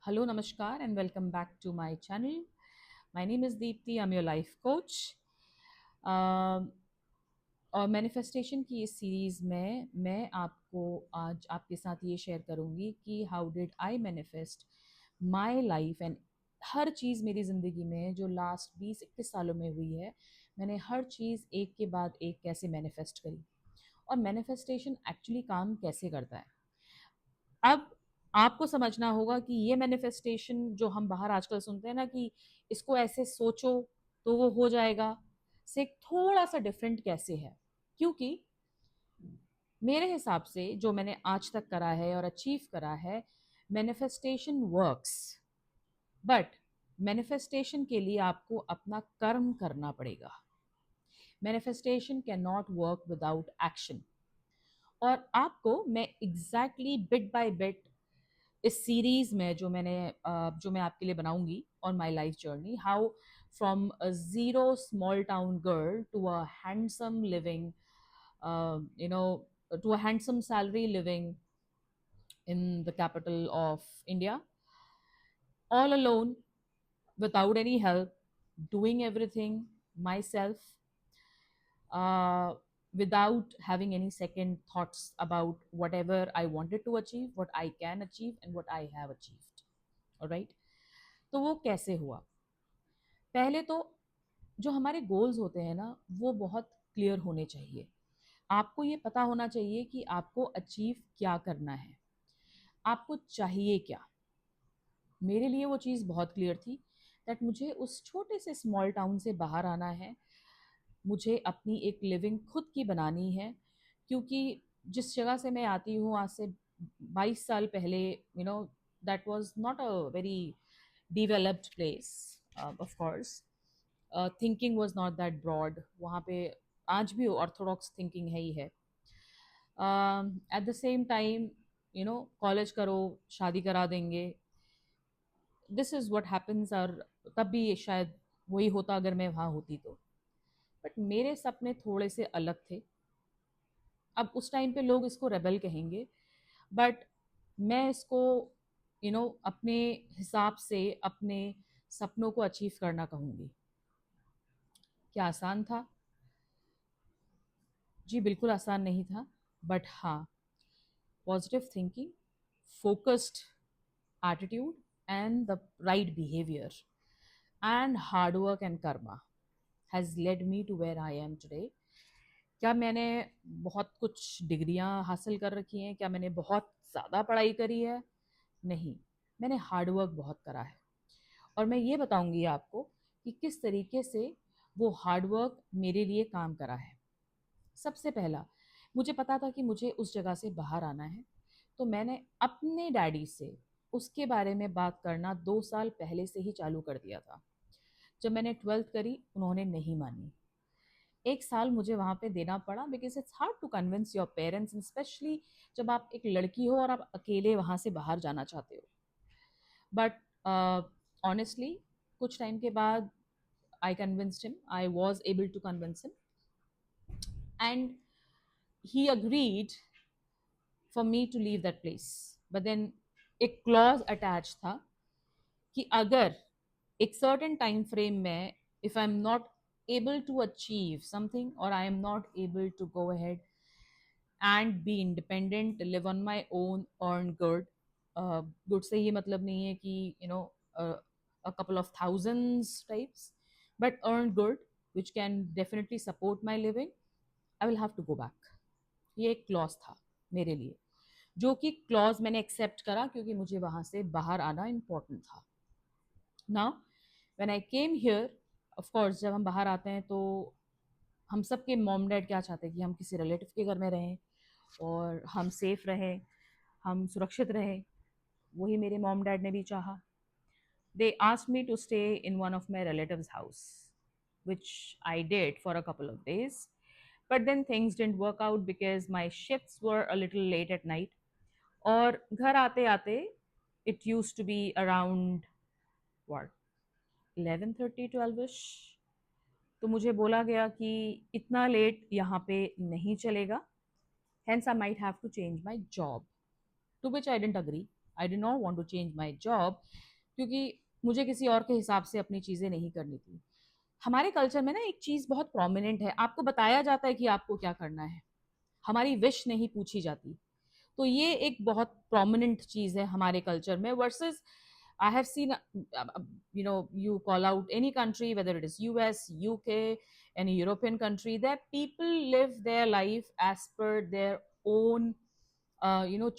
Hello, Namaskar, and welcome back to my channel. My name is Deepti, I'm your life coach. Um, और manifestation की इस series में मैं आपको आज आपके साथ ये शेयर करूँगी कि how did I manifest my life and हर चीज़ मेरी ज़िंदगी में जो लास्ट 20-21 सालों में हुई है, मैंने हर चीज़ एक के बाद एक कैसे मैनिफेस्ट करी और मैनिफेस्टेशन एक्चुअली काम कैसे करता है। अब आपको समझना होगा कि ये मैनिफेस्टेशन जो हम बाहर आजकल सुनते हैं ना कि इसको ऐसे सोचो तो वो हो जाएगा, से थोड़ा सा डिफरेंट कैसे है। क्योंकि मेरे हिसाब से जो मैंने आज तक करा है और अचीव करा है, मैनिफेस्टेशन वर्क्स, बट मैनिफेस्टेशन के लिए आपको अपना कर्म करना पड़ेगा। Manifestation cannot work without action. और आपको मैं एग्जैक्टली बिट बाय बिट इस सीरीज में जो मैं आपके लिए बनाऊंगी on my life journey, how from a zero small town girl to a handsome living, you know to a handsome salary living in the capital of India, all alone, without any help, doing everything myself, uh, without having any second thoughts about whatever I wanted to achieve, what I can achieve, and what I have achieved. All right. तो वो कैसे हुआ? पहले तो जो हमारे goals होते हैं ना, वो बहुत क्लियर होने चाहिए। आपको ये पता होना चाहिए कि आपको अचीव क्या करना है, आपको चाहिए क्या। मेरे लिए वो चीज़ बहुत क्लियर थी दैट मुझे उस छोटे से स्मॉल टाउन से बाहर आना है, मुझे अपनी एक लिविंग खुद की बनानी है। क्योंकि जिस जगह से मैं आती हूँ आज से 22 साल पहले, that was not a very developed place, of course. Thinking was not that broad. वहाँ पे आज भी ऑर्थोडॉक्स थिंकिंग है ही है। At the same time, college करो, शादी करा देंगे, दिस इज़ व्हाट हैपन्स। और तब भी शायद वही होता अगर मैं वहाँ होती तो। बट मेरे सपने थोड़े से अलग थे। अब उस टाइम पे लोग इसको रेबल कहेंगे, बट मैं इसको अपने हिसाब से अपने सपनों को अचीव करना कहूँगी। क्या आसान था? जी बिल्कुल आसान नहीं था। बट हाँ, positive thinking, focused attitude and the right behaviour and hard work and karma has led me to where I am today. क्या मैंने बहुत कुछ डिग्रियां हासिल कर रखी हैं? क्या मैंने बहुत ज़्यादा पढ़ाई करी है? नहीं, मैंने हार्ड वर्क बहुत करा है। और मैं ये बताऊंगी आपको कि किस तरीके से वो हार्ड वर्क मेरे लिए काम करा है। सबसे पहला, मुझे पता था कि मुझे उस जगह से बाहर आना है, तो मैंने अपने डैडी से उसके बारे में बात करना 2 साल पहले से ही चालू कर दिया था। जब मैंने 12th करी, उन्होंने नहीं मानी। 1 साल मुझे वहाँ पे देना पड़ा, because it's hard to convince your parents, especially जब आप एक लड़की हो और आप अकेले वहाँ से बाहर जाना चाहते हो। बट ऑनेस्टली कुछ टाइम के बाद I convinced him, I was able to convince him, and he agreed for me to leave that place. But then एक क्लॉज अटैच था कि अगर एक सर्टेन टाइम फ्रेम में if I am not able to achieve something, or I am not able to go ahead and be independent, live on my own, earn good. Good से ये मतलब नहीं है कि a couple of thousands types, but earn good which can definitely support my living, I will have to go back. ये एक clause था मेरे लिए, जो कि क्लॉज मैंने एक्सेप्ट करा क्योंकि मुझे वहां से बाहर आना इम्पोर्टेंट था। Now when I came here, of course जब हम बाहर आते हैं तो हम सबके मॉम डैड क्या चाहते हैं कि हम किसी रिलेटिव के घर में रहें और हम सेफ रहें, हम सुरक्षित रहें। वही मेरे मॉम डैड ने भी चाहा। They asked me to stay in one of my relatives house, which I did for a couple of days. But then things didn't work out because my shifts were a little late at night. और घर आते आते it used to be around what 11:30 12ish। तो मुझे बोला गया कि इतना लेट यहाँ पे नहीं चलेगा, hence I might have to change my job, to which I didn't agree. I did not want to change my job, क्योंकि मुझे किसी और के हिसाब से अपनी चीज़ें नहीं करनी थी। हमारे कल्चर में ना एक चीज़ बहुत प्रोमिनेंट है, आपको बताया जाता है कि आपको क्या करना है, हमारी विश नहीं पूछी जाती। तो ये एक बहुत प्रोमिनेंट चीज़ है हमारे कल्चर में, versus I have seen, you call out any country, whether it is US, UK, any European country, that people live their life as per their own,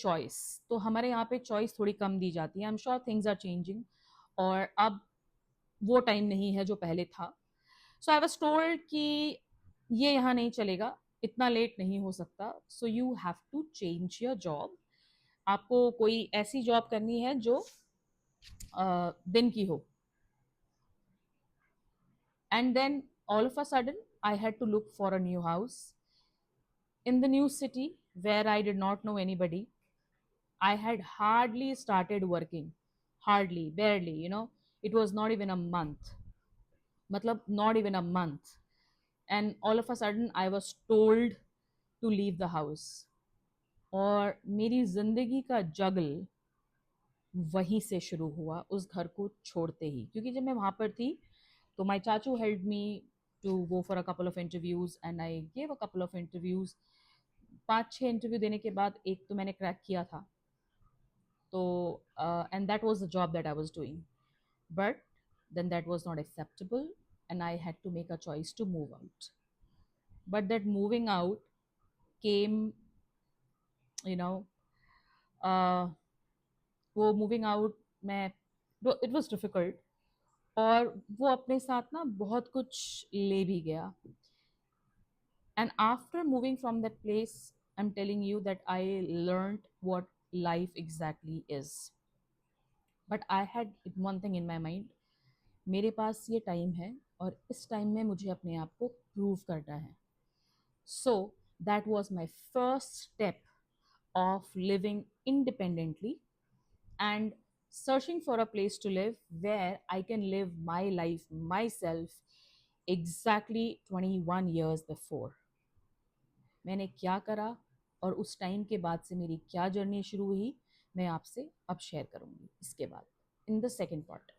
choice. तो हमारे यहाँ पे चॉइस थोड़ी कम दी जाती है। I am sure things are changing, और अब वो टाइम नहीं है जो पहले था। सो आई वाज टोल्ड कि ये यहाँ नहीं चलेगा, इतना लेट नहीं हो सकता, so you have to change your job. आपको कोई ऐसी जॉब करनी है जो दिन की हो। And then all of a sudden I had to look for a new house in the new city where I did not know anybody. I had hardly started working, hardly, barely, it was not even a month. Matlab, not even a month. And all of a sudden, I was told to leave the house. और मेरी जिंदगी का जगल वहीं से शुरू हुआ, उस घर को छोड़ते ही। क्योंकि जब मैं वहाँ पर थी तो माई चाचू held me to go for a couple of interviews, and I gave a couple of interviews. 5-6 interview देने के बाद एक तो मैंने क्रैक किया था। तो and that was the job that I was doing, but then that was not acceptable, and I had to make a choice to move out. But that moving out came, you know uh, वो moving out में it was difficult, और वो अपने साथ ना बहुत कुछ ले भी गया। And after moving from that place, I am telling you that I learned what life exactly is. But I had one thing in my mind, मेरे पास ये टाइम है, और इस टाइम में मुझे अपने आप को प्रूव करना है। So that was my first step of living independently and searching for a place to live where I can live my life myself exactly 21 years before. मैंने क्या करा और उस टाइम के बाद से मेरी क्या जर्नी शुरू हुई, मैं आपसे अब शेयर करूंगी इसके बाद इन द सेकेंड पार्ट।